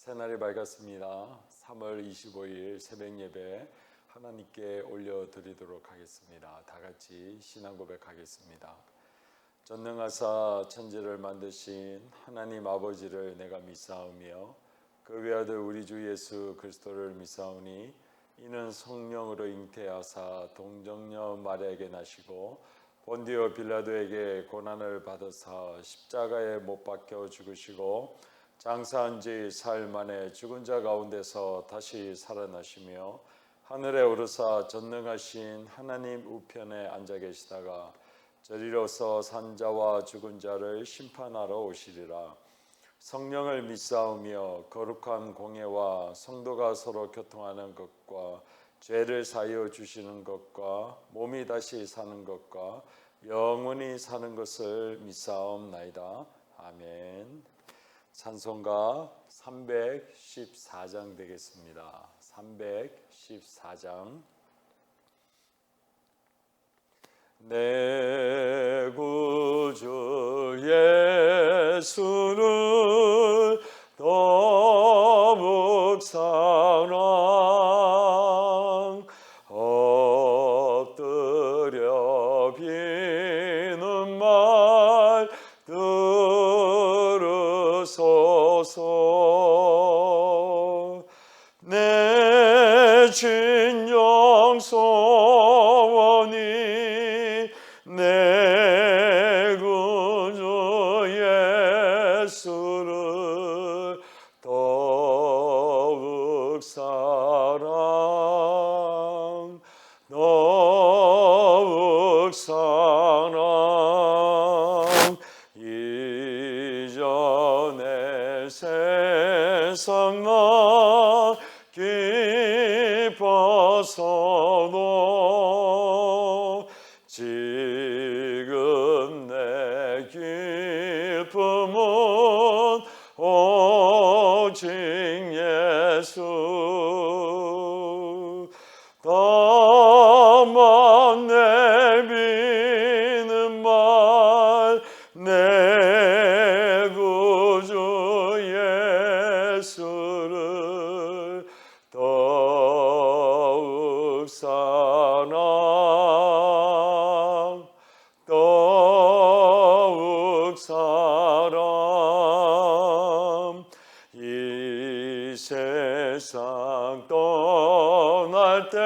새날이 밝았습니다. 3월 25일 새벽 예배 하나님께 올려드리도록 하겠습니다. 다 같이 신앙 고백하겠습니다. 전능하사 천지를 만드신 하나님 아버지를 내가 믿사오며 그 외아들 우리 주 예수 그리스도를 믿사오니 이는 성령으로 잉태하사 동정녀 마리아에게 나시고 본디오 빌라도에게 고난을 받으사 십자가에 못 박혀 죽으시고 장사한 지 사흘 만에 죽은 자 가운데서 다시 살아나시며 하늘에 오르사 전능하신 하나님 우편에 앉아 계시다가 저리로서 산자와 죽은 자를 심판하러 오시리라. 성령을 믿사오며 거룩한 공예와 성도가 서로 교통하는 것과 죄를 사하여 주시는 것과 몸이 다시 사는 것과 영원히 사는 것을 믿사옵나이다. 아멘. 찬송가 314장 되겠습니다. 314장. 내 구주 예수는 더욱 사랑 엎드려 비는 말 들으소서. 내 진영 소원이 내 구주 예수를 더욱 사랑 더욱 사랑. 이전에 세상 나 기뻐서도 지금 내 기쁨은 오직 예수. 다만 내비는 말 내 구주 예수를 더욱 사랑 더욱 사랑. 이 세상 떠날 때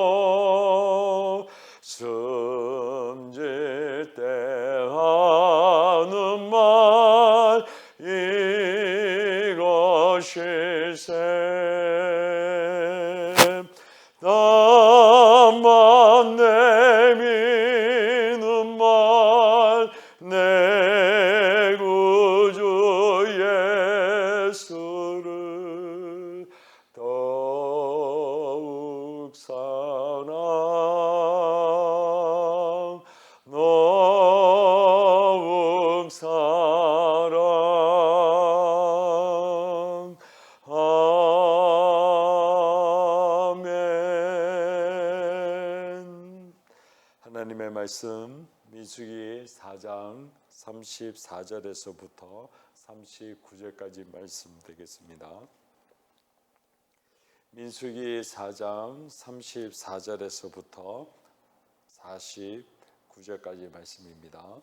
찬양하고 숨질 때 하는 말 이것일세. 나만 내미는 말 내 구주 예수를 더욱 사랑 더욱 사랑. 아멘. 하나님의 말씀 민수기 4장 34절에서부터 39절까지 말씀 되겠습니다. 민수기 4장 34절에서부터 49절까지 말씀입니다.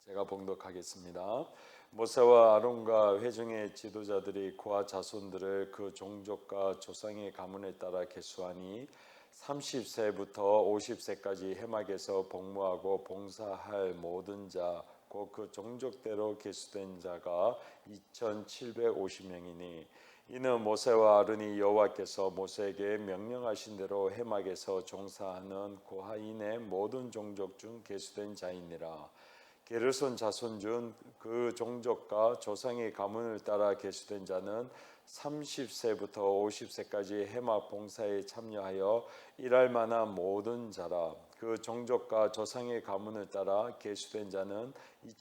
제가 봉독하겠습니다. 모세와 아론과 회중의 지도자들이 그와 자손들을 그 종족과 조상의 가문에 따라 계수하니 30세부터 50세까지 해막에서 복무하고 봉사할 모든 자 곧 그 종족대로 계수된 자가 2750명이니 이는 모세와 아론이 여호와께서 모세에게 명령하신 대로 해막에서 종사하는 고하인의 모든 종족 중 계수된 자이니라. 게르손 자손 중 그 종족과 조상의 가문을 따라 계수된 자는 30세부터 50세까지 해막 봉사에 참여하여 일할 만한 모든 자라. 그 종족과 조상의 가문을 따라 계수된 자는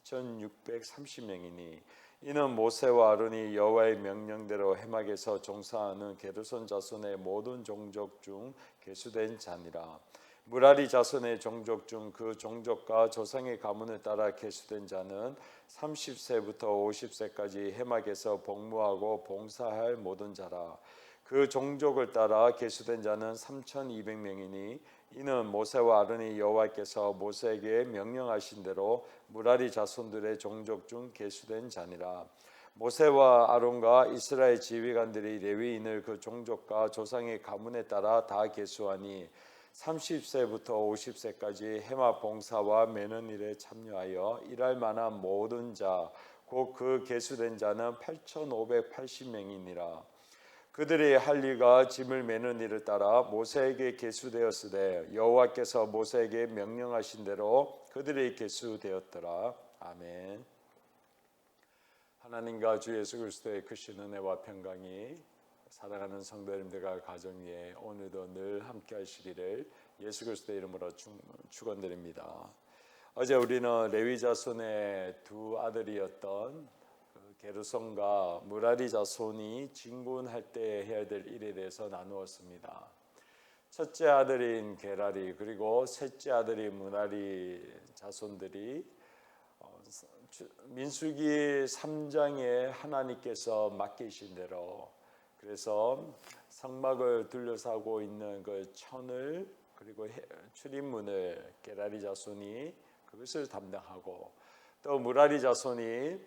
2630명이니 이는 모세와 아론이 여호와의 명령대로 해막에서 종사하는 게르손 자손의 모든 종족 중 계수된 자니라. 무라리 자손의 종족 중 그 종족과 조상의 가문을 따라 계수된 자는 30세부터 50세까지 해막에서 복무하고 봉사할 모든 자라. 그 종족을 따라 계수된 자는 3,200명이니 이는 모세와 아론이 여호와께서 모세에게 명령하신 대로 무라리 자손들의 종족 중 계수된 자니라. 모세와 아론과 이스라엘 지휘관들이 레위인을 그 종족과 조상의 가문에 따라 다 계수하니 30세부터 50세까지 해마 봉사와 매는 일에 참여하여 일할 만한 모든 자 곧 그 계수된 자는 8,580명이니라. 그들이 할 일과 짐을 매는 일을 따라 모세에게 계수되었으되 여호와께서 모세에게 명령하신 대로 그들이 계수되었더라. 아멘. 하나님과 주 예수 그리스도의 크신 은혜와 평강이 사랑하는 성도 여러분들과 가정 위에 오늘도 늘 함께 하시기를 예수 그리스도의 이름으로 축원드립니다. 어제 우리는 레위 자손의 두 아들이었던 게르손과 무라리 자손이 진군할 때 해야 될 일에 대해서 나누었습니다. 첫째 아들인 게라리 그리고 셋째 아들인 무라리 자손들이 민수기 3장에 하나님께서 맡기신 대로 그래서 성막을 둘러싸고 있는 그 천을 그리고 출입문을 게라리 자손이 그것을 담당하고 또 무라리 자손이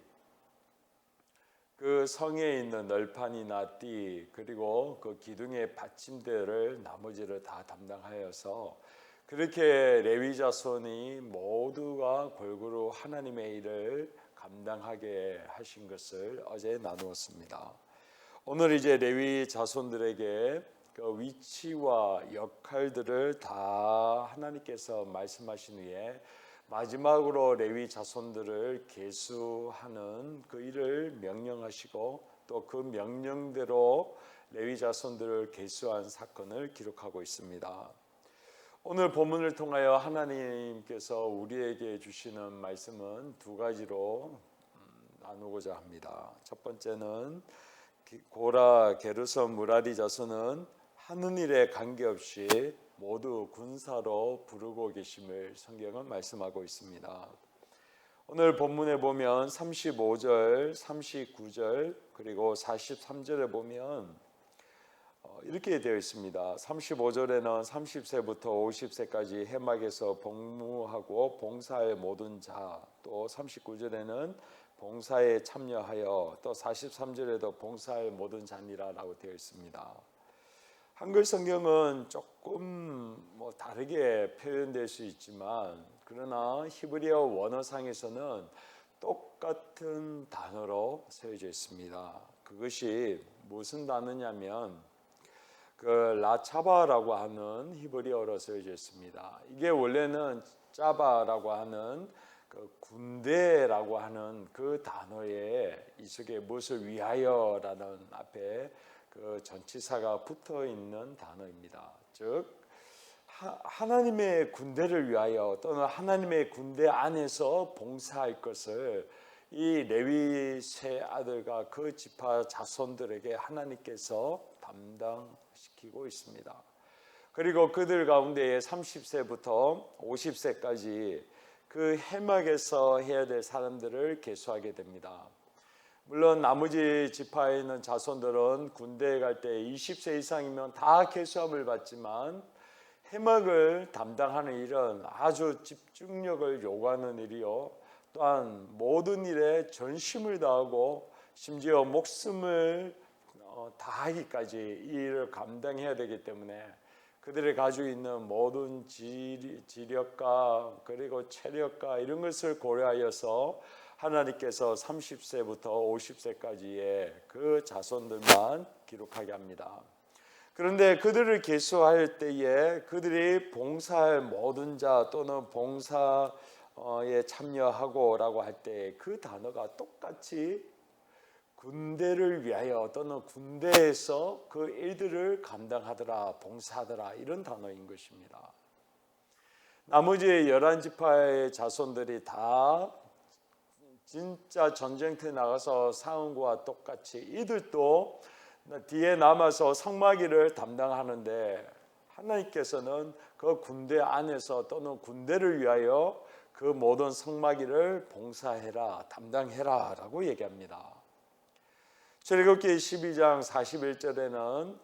그 성에 있는 널판이나 띠 그리고 그 기둥의 받침대를 나머지를 다 담당하여서 그렇게 레위 자손이 모두가 골고루 하나님의 일을 감당하게 하신 것을 어제 나누었습니다. 오늘 이제 레위 자손들에게 그 위치와 역할들을 다 하나님께서 말씀하신 후에 마지막으로 레위 자손들을 계수하는 그 일을 명령하시고 또 그 명령대로 레위 자손들을 계수한 사건을 기록하고 있습니다. 오늘 본문을 통하여 하나님께서 우리에게 주시는 말씀은 두 가지로 나누고자 합니다. 첫 번째는 고라, 게르손, 무라리 자손은 하는 일에 관계없이 모두 군사로 부르고 계심을 성경은 말씀하고 있습니다. 오늘 본문에 보면 35절, 39절 그리고 43절에 보면 이렇게 되어 있습니다. 35절에는 30세부터 50세까지 해막에서 복무하고 봉사의 모든 자, 또 39절에는 봉사에 참여하여, 또 43절에도 봉사의 모든 자니라라고 되어 있습니다. 한글 성경은 조금 다르게 표현될 수 있지만 그러나 히브리어 원어상에서는 똑같은 단어로 쓰여져 있습니다. 그것이 무슨 단어냐면 그 라차바라고 하는 히브리어로 쓰여져 있습니다. 이게 원래는 짜바라고 하는 그 군대라고 하는 그 단어에 이 속에 무엇을 위하여라는 앞에 그 전치사가 붙어 있는 단어입니다. 즉 하나님의 군대를 위하여 또는 하나님의 군대 안에서 봉사할 것을 이 레위 세 아들과 그 지파 자손들에게 하나님께서 담당시키고 있습니다. 그리고 그들 가운데에 30세부터 50세까지 그 해막에서 해야 될 사람들을 계수하게 됩니다. 물론 나머지 지파에 있는 자손들은 군대에 갈 때 20세 이상이면 다 계수함을 받지만 해막을 담당하는 일은 아주 집중력을 요구하는 일이요 또한 모든 일에 전심을 다하고 심지어 목숨을 다하기까지 이 일을 감당해야 되기 때문에 그들이 가지고 있는 모든 지력과 그리고 체력과 이런 것을 고려하여서 하나님께서 30세부터 50세까지의 그 자손들만 기록하게 합니다. 그런데 그들을 계수할 때에 그들이 봉사할 모든 자 또는 봉사에 참여하고라고 할 때 그 단어가 똑같이 군대를 위하여 또는 군대에서 그 일들을 감당하더라, 봉사하더라 이런 단어인 것입니다. 나머지 11지파의 자손들이 다 진짜 전쟁터에 나가서 싸운 것과 똑같이 이들도 뒤에 남아서 성막일을 담당하는데 하나님께서는 그 군대 안에서 또는 군대를 위하여 그 모든 성막일을 봉사해라, 담당해라 라고 얘기합니다. 출애굽기 12장 41절에는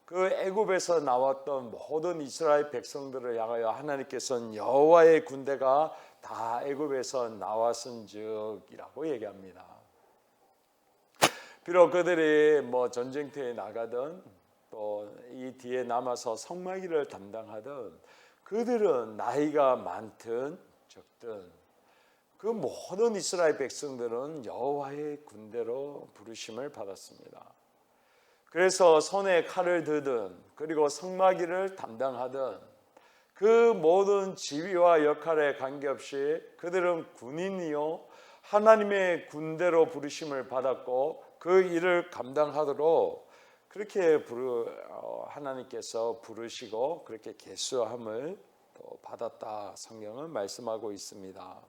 그 애굽에서 나왔던 모든 이스라엘 백성들을 향하여 하나님께서는 여호와의 군대가 다 애굽에서 나왔은즉이라고 얘기합니다. 비록 그들이 전쟁터에 나가든 또 이 뒤에 남아서 성막일을 담당하든 그들은 나이가 많든 적든 그 모든 이스라엘 백성들은 여호와의 군대로 부르심을 받았습니다. 그래서 손에 칼을 들든 그리고 성막일을 담당하든 그 모든 지위와 역할에 관계없이 그들은 군인이요 하나님의 군대로 부르심을 받았고 그 일을 감당하도록 그렇게 하나님께서 부르시고 그렇게 계수함을 받았다 성경은 말씀하고 있습니다.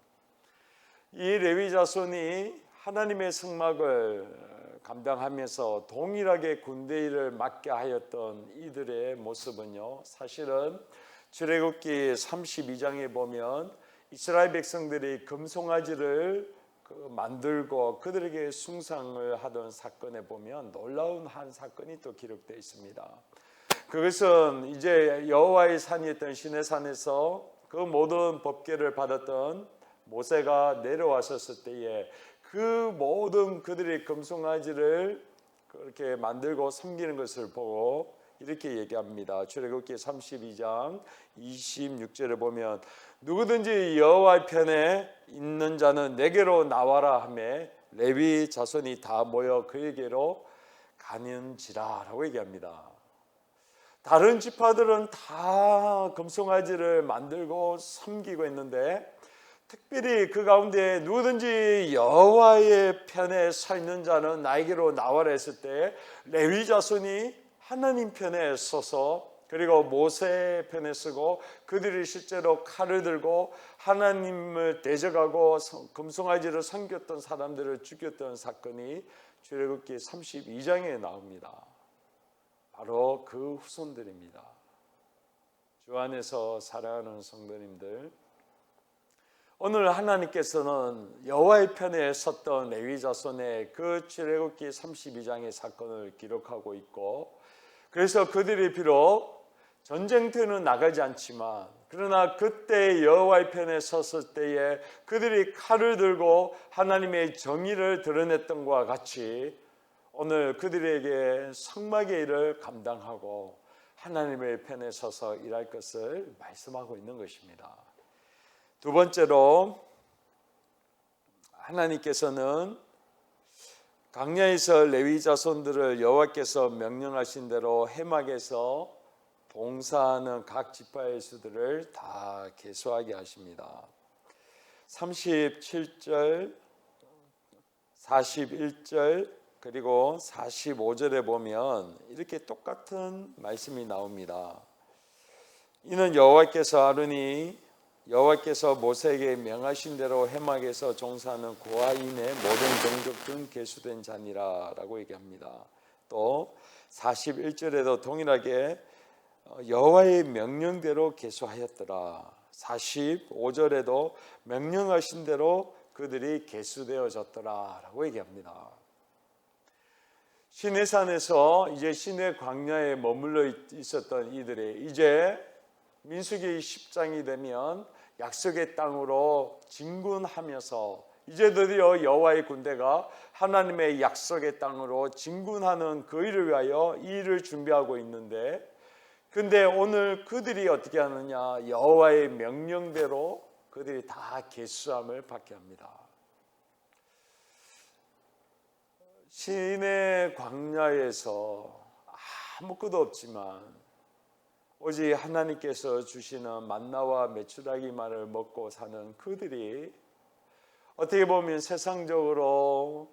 이 레위 자손이 하나님의 성막을 감당하면서 동일하게 군대 일을 맡게 하였던 이들의 모습은요, 사실은 출애굽기 32장에 보면 이스라엘 백성들이 금송아지를 만들고 그들에게 숭상을 하던 사건에 보면 놀라운 한 사건이 또 기록되어 있습니다. 그것은 이제 여호와의 산이었던 시내산에서 그 모든 법궤를 받았던 모세가 내려왔었을 때에 그 모든 그들의 금송아지를 그렇게 만들고 섬기는 것을 보고 이렇게 얘기합니다. 출애굽기 32장 26절에 보면 누구든지 여호와의 편에 있는 자는 내게로 나와라 하매 레위 자손이 다 모여 그에게로 가는지라라고 얘기합니다. 다른 지파들은 다 금송아지를 만들고 섬기고 있는데 특별히 그 가운데 누구든지 여호와의 편에 서 있는 자는 나에게로 나와라 했을 때 레위 자손이 하나님 편에 서서 그리고 모세 편에 서고 그들이 실제로 칼을 들고 하나님을 대적하고 금송아지를 섬겼던 사람들을 죽였던 사건이 출애굽기 32장에 나옵니다. 바로 그 후손들입니다. 주 안에서 사랑하는 성도님들, 오늘 하나님께서는 여호와의 편에 섰던 레위 자손의 그 출애굽기 32장의 사건을 기록하고 있고, 그래서 그들이 비록 전쟁터는 나가지 않지만 그러나 그때 여호와의 편에 섰을 때에 그들이 칼을 들고 하나님의 정의를 드러냈던 것과 같이 오늘 그들에게 성막의 일을 감당하고 하나님의 편에 서서 일할 것을 말씀하고 있는 것입니다. 두 번째로 하나님께서는 광야에서 레위 자손들을 여호와께서 명령하신 대로 해막에서 봉사하는 각 지파의 수들을 다 계수하게 하십니다. 37절, 41절 그리고 45절에 보면 이렇게 똑같은 말씀이 나옵니다. 이는 여호와께서 모세에게 명하신 대로 해막에서 종사하는 고아인의 모든 종족 중 계수된 자니라 라고 얘기합니다. 또 41절에도 동일하게 여호와의 명령대로 계수하였더라. 45절에도 명령하신 대로 그들이 계수되어졌더라 라고 얘기합니다. 시내산에서 이제 시내 광야에 머물러 있었던 이들이 이제 민수기 10장이 되면 약속의 땅으로 진군하면서 이제 드디어 여호와의 군대가 하나님의 약속의 땅으로 진군하는 그 일을 위하여 이 일을 준비하고 있는데, 근데 오늘 그들이 어떻게 하느냐, 여호와의 명령대로 그들이 다 계수함을 받게 합니다. 시내 광야에서 아무것도 없지만 오직 하나님께서 주시는 만나와 메추라기만을 먹고 사는 그들이 어떻게 보면 세상적으로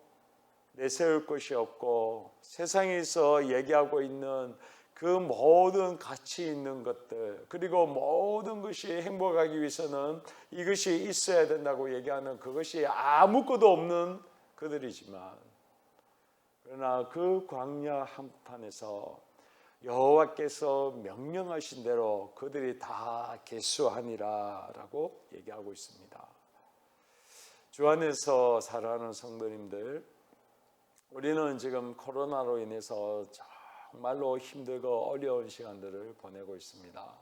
내세울 것이 없고 세상에서 얘기하고 있는 그 모든 가치 있는 것들, 그리고 모든 것이 행복하기 위해서는 이것이 있어야 된다고 얘기하는 그것이 아무것도 없는 그들이지만, 그러나 그 광야 한복판에서 여호와께서 명령하신 대로 그들이 다 계수하니라 라고 얘기하고 있습니다. 주 안에서 사랑하는 성도님들, 우리는 지금 코로나로 인해서 정말로 힘들고 어려운 시간들을 보내고 있습니다.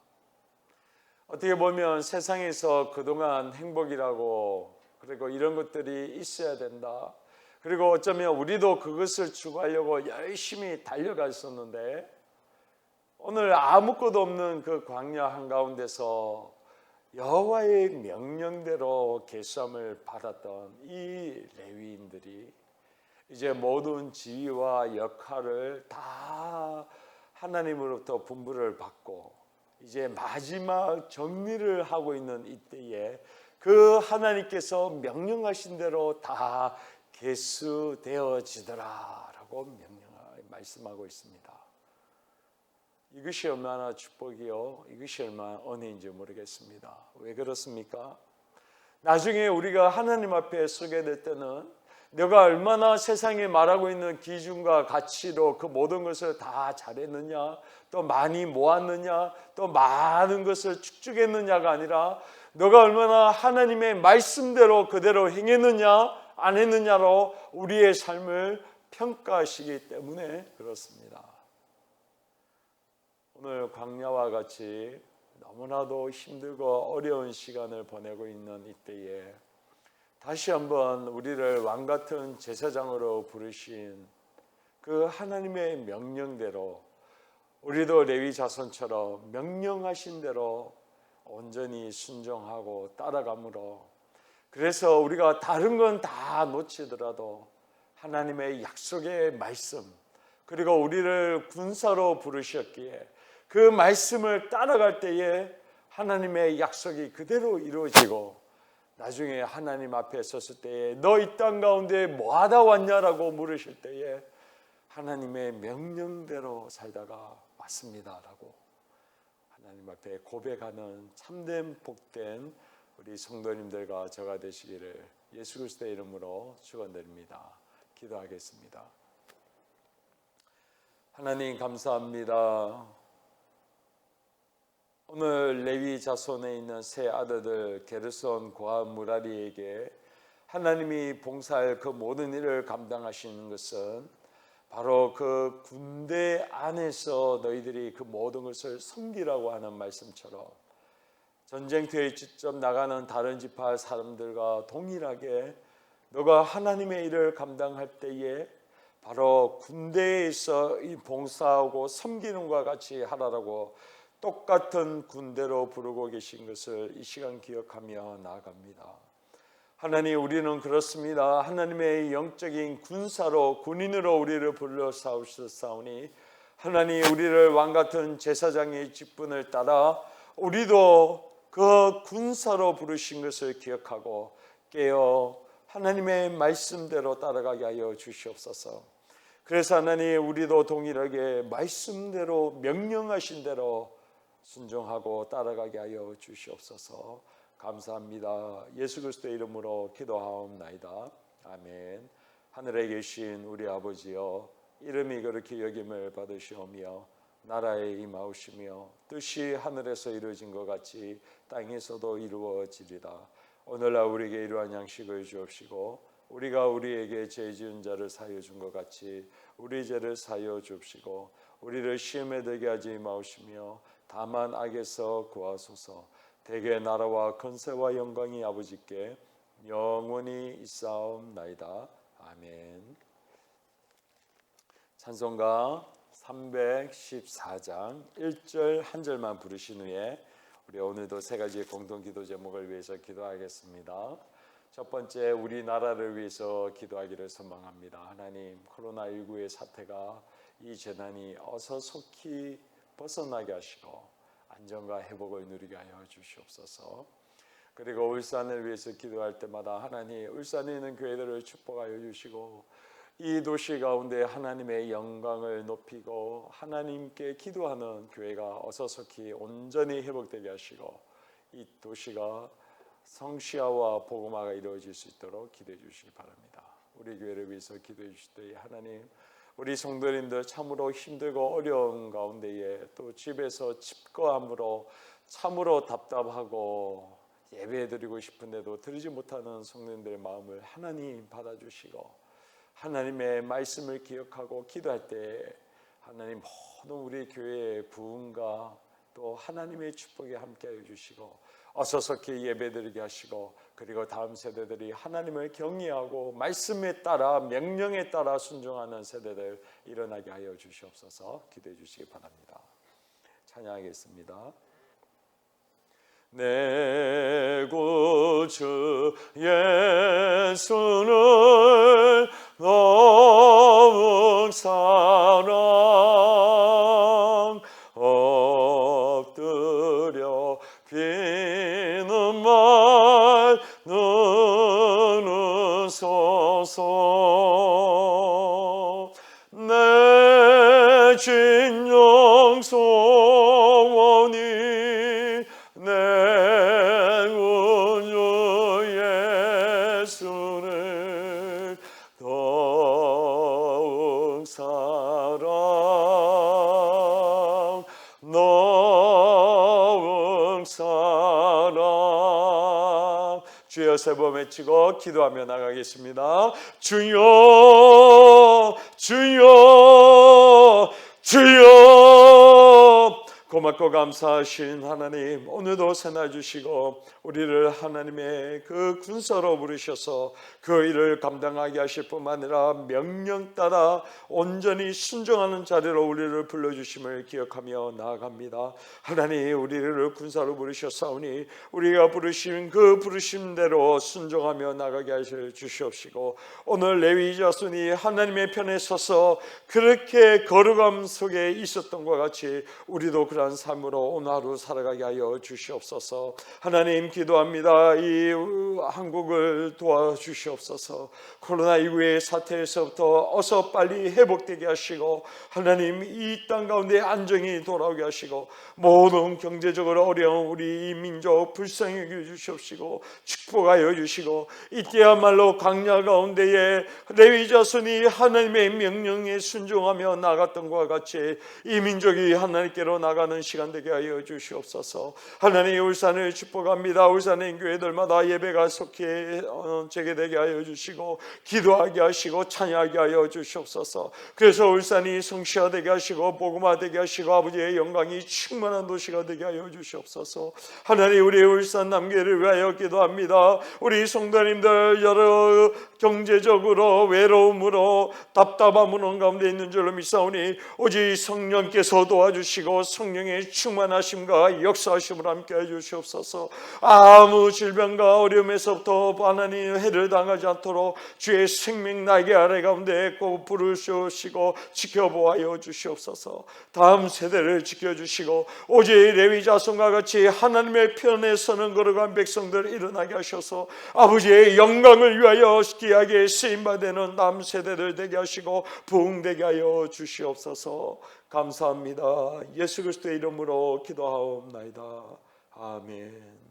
어떻게 보면 세상에서 그동안 행복이라고, 그리고 이런 것들이 있어야 된다, 그리고 어쩌면 우리도 그것을 추구하려고 열심히 달려갔었는데, 오늘 아무것도 없는 그 광야 한가운데서 여호와의 명령대로 계수함을 받았던 이 레위인들이 이제 모든 지위와 역할을 다 하나님으로부터 분부를 받고 이제 마지막 정리를 하고 있는 이때에 그 하나님께서 명령하신 대로 다 계수되어지더라 라고 말씀하고 있습니다. 이것이 얼마나 축복이요, 이것이 얼마나 은혜인지 모르겠습니다. 왜 그렇습니까? 나중에 우리가 하나님 앞에 서게 될 때는 내가 얼마나 세상에 말하고 있는 기준과 가치로 그 모든 것을 다 잘했느냐, 또 많이 모았느냐, 또 많은 것을 축적했느냐가 아니라 너가 얼마나 하나님의 말씀대로 그대로 행했느냐 안 했느냐로 우리의 삶을 평가하시기 때문에 그렇습니다. 오늘 광야와 같이 너무나도 힘들고 어려운 시간을 보내고 있는 이때에 다시 한번 우리를 왕같은 제사장으로 부르신 그 하나님의 명령대로 우리도 레위 자손처럼 명령하신 대로 온전히 순종하고 따라감으로, 그래서 우리가 다른 건 다 놓치더라도 하나님의 약속의 말씀, 그리고 우리를 군사로 부르셨기에 그 말씀을 따라갈 때에 하나님의 약속이 그대로 이루어지고, 나중에 하나님 앞에 섰을 때에 너 이 땅 가운데 뭐하다 왔냐라고 물으실 때에 하나님의 명령대로 살다가 왔습니다라고 하나님 앞에 고백하는 참된 복된 우리 성도님들과 저가 되시기를 예수 그리스도의 이름으로 축원드립니다. 기도하겠습니다. 하나님 감사합니다. 오늘 레위 자손에 있는 세 아들들 게르손, 고핫, 무라리에게 하나님이 봉사할 그 모든 일을 감당하시는 것은 바로 그 군대 안에서 너희들이 그 모든 것을 섬기라고 하는 말씀처럼 전쟁터에 직접 나가는 다른 지파 사람들과 동일하게 너가 하나님의 일을 감당할 때에 바로 군대에서 이 봉사하고 섬기는 것과 같이 하라라고 똑같은 군대로 부르고 계신 것을 이 시간 기억하며 나아갑니다. 하나님, 우리는 그렇습니다. 하나님의 영적인 군사로, 군인으로 우리를 불러 싸우셨사오니 하나님, 우리를 왕같은 제사장의 직분을 따라 우리도 그 군사로 부르신 것을 기억하고 깨어 하나님의 말씀대로 따라가게 하여 주시옵소서. 그래서 하나님, 우리도 동일하게 말씀대로 명령하신 대로 순종하고 따라가게 하여 주시옵소서. 감사합니다. 예수 그리스도의 이름으로 기도하옵나이다. 아멘. 하늘에 계신 우리 아버지여, 이름이 그렇게 여김을 받으시오며 나라에 임하오시며 뜻이 하늘에서 이루어진 것 같이 땅에서도 이루어지리라. 오늘날 우리에게 이러한 양식을 주옵시고 우리가 우리에게 죄 지은 자를 사하여 준 것 같이 우리 죄를 사하여 주옵시고 우리를 시험에 들게 하지 마옵시며 다만 악에서 구하소서. 대개 나라와 권세와 영광이 아버지께 영원히 있사옵나이다. 아멘. 찬송가 314장 1절 한 절만 부르신 후에 우리 오늘도 세 가지 공동기도 제목을 위해서 기도하겠습니다. 첫 번째, 우리나라를 위해서 기도하기를 소망합니다. 하나님, 코로나19의 사태가, 이 재난이 어서 속히 벗어나게 하시고 안정과 회복을 누리게 하여 주시옵소서. 그리고 울산을 위해서 기도할 때마다 하나님, 울산에 있는 교회들을 축복하여 주시고 이 도시 가운데 하나님의 영광을 높이고 하나님께 기도하는 교회가 어서 속히 온전히 회복되게 하시고 이 도시가 성시화와 복음화가 이루어질 수 있도록 기도해 주시기 바랍니다. 우리 교회를 위해서 기도해 주실 때 하나님, 우리 성도님들 참으로 힘들고 어려운 가운데에 또 집에서 집거함으로 참으로 답답하고 예배드리고 싶은데도 드리지 못하는 성도님들의 마음을 하나님 받아주시고 하나님의 말씀을 기억하고 기도할 때 하나님 모든 우리 교회의 부흥과 또 하나님의 축복에 함께하여 주시고 어서서히 예배드리게 하시고 그리고 다음 세대들이 하나님을 경외하고 말씀에 따라 명령에 따라 순종하는 세대들 일어나게 하여 주시옵소서. 기도해 주시기 바랍니다. 찬양하겠습니다. 내 구주 예수를 너무 사랑 엎드려 비는 말 누누소서 내 진영 소원이 내 구주 예수를 더욱 사랑 더욱 사랑 주여 세 번 외치고 기도하며 나가겠습니다. 주여 주여 주여 고맙고 감사하신 하나님 오늘도 새날 주시고 우리를 하나님의 그 군사로 부르셔서 그 일을 감당하게 하실 뿐만 아니라 명령 따라 온전히 순종하는 자리로 우리를 불러주심을 기억하며 나아갑니다. 하나님 우리를 군사로 부르셨사오니 우리가 부르신 그 부르심대로 순종하며 나가게 하여 주시옵시고 오늘 레위 자손이 하나님의 편에 서서 그렇게 거룩함 속에 있었던 것 같이 우리도 그런 삶으로 오늘 하루 살아가게 하여 주시옵소서. 하나님 기도합니다. 이 한국을 도와주시옵소서. 코로나19의 사태에서부터 어서 빨리 회복되게 하시고 하나님 이 땅 가운데 안정이 돌아오게 하시고 모든 경제적으로 어려운 우리 이 민족 불쌍히 주시옵시고 축복하여 주시고 이때야말로 광야 가운데에 레위 자손이 하나님의 명령에 순종하며 나갔던 것과 같이 이 민족이 하나님께로 나가는 시간 되게 하여 주시옵소서. 하나님 울산을 축복합니다. 울산의 교회들마다 예배가 속히 재개되게 하여 주시고 기도하게 하시고 찬양하게 하여 주시옵소서. 그래서 울산이 성취화되게 하시고 복음화되게 하시고 아버지의 영광이 충만한 도시가 되게 하여 주시옵소서. 하나님 우리 울산 남교회를 위하여 기도합니다. 우리 성도님들 여러 경제적으로 외로움으로 답답함으로 가운데 있는 줄로 믿사오니 오직 성령께서 도와주시고 성령의 충만하심과 역사하심을 함께 해주시옵소서. 아무 질병과 어려움에서부터 하나님 해를 당하지 않도록 주의 생명 날개 아래 가운데 꼭 부르시고 지켜보아여 주시옵소서. 다음 세대를 지켜주시고 오직 레위 자손과 같이 하나님의 편에 서는 거룩한 백성들 일어나게 하셔서 아버지의 영광을 위하여 귀하게 쓰임받는 다음 세대를 되게 하시고 부흥되게 하여 주시옵소서. 감사합니다. 예수 그리스도의 이름으로 기도하옵나이다. 아멘.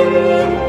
주님